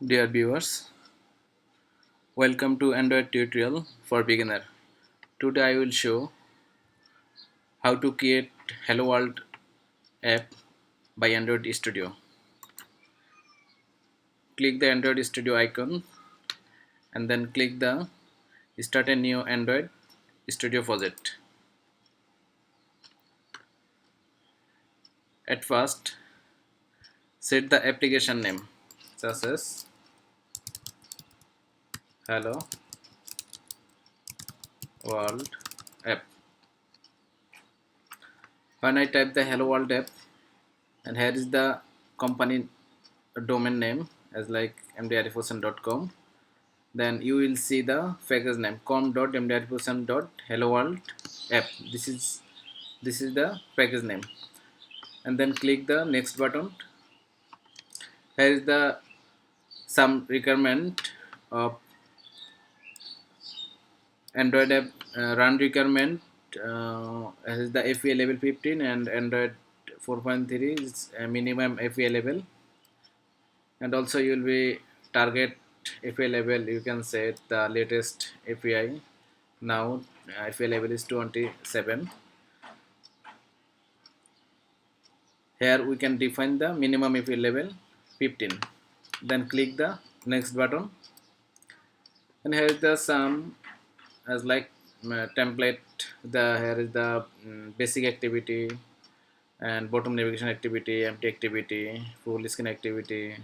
Dear viewers, welcome to Android tutorial for beginner. Today I will show how to create Hello World app by Android Studio. Click the Android Studio icon and then click the Start a new Android Studio project. At first, set the application name such as Hello World app. When I type the Hello World app, and here is the company domain name as like mdrifocean.com, then you will see the package name com.mdrifocean.helloworld app. This is the package name, and then click the next button. Here is the some requirement of Android app run requirement. Here is the FA level 15 and Android 4.3 is a minimum FA level, and also you will be target FA level. You can set the latest API. Now FA level is 27. Here we can define the minimum FA level 15. Then click the next button, and here is the some as like template. The here is the basic activity and bottom navigation activity, empty activity, full screen activity,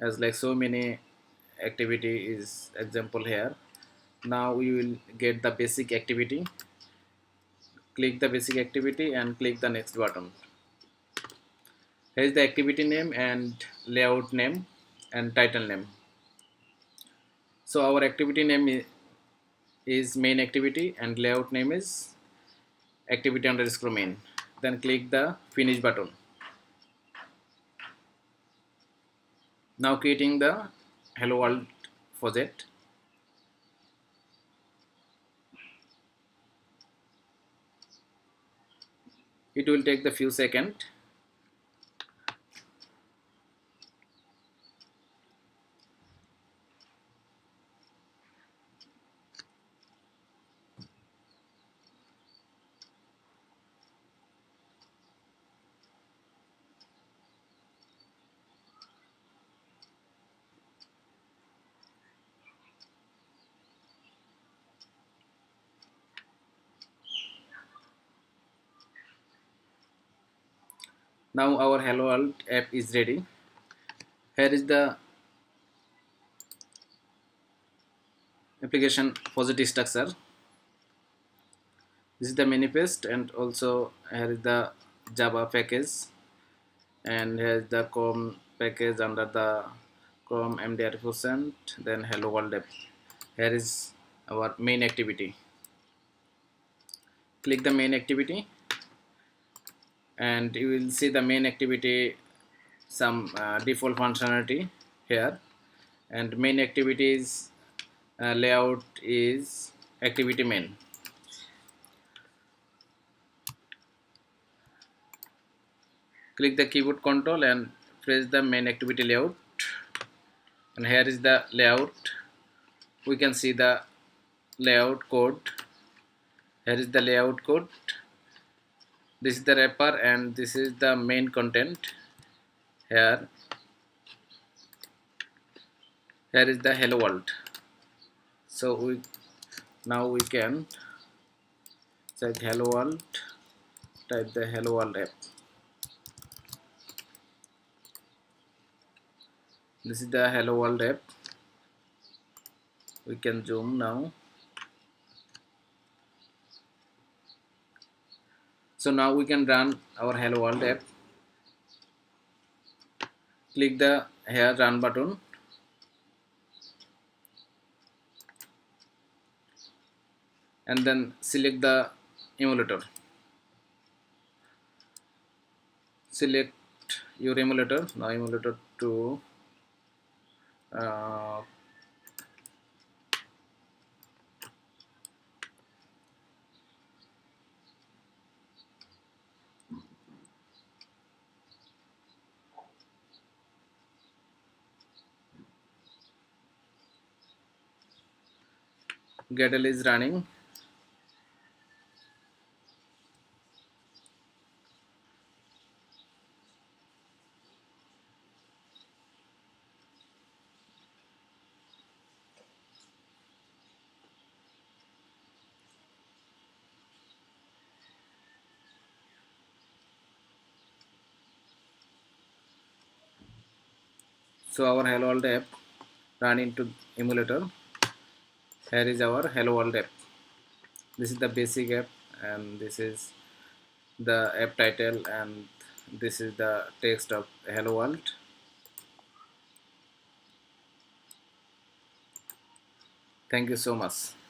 as like so many activity is example here. Now we will get the basic activity. Click the basic activity and click the next button. Here is the activity name and layout name and title name. So our activity name is main activity and layout name is activity underscore main. Then click the finish button. Now creating the Hello World project. It will take the few seconds. Now our Hello World app is ready. Here is the application project structure. This is the manifest, and also here is the Java package, and here is the Chrome package under the Chrome MDR%, then Hello World app. Here is our main activity. Click the main activity, and you will see the main activity some default functionality here, and main activities layout is activity main. Click the keyboard control and press the main activity layout, and here is the layout. We can see the layout code. Here is the layout code. This is the wrapper and this is the main content. Here is the Hello World. So now we can check Hello World, type the Hello World app. This is the Hello World app. We can zoom now. So now we can run our Hello World app. Click the here run button, and then select the emulator. Select your emulator. Now emulator to uh, Gradle is running. So our hello world app run into emulator. Here is our hello world app. This is the basic app, and this is the app title, and this is the text of hello world. Thank you so much.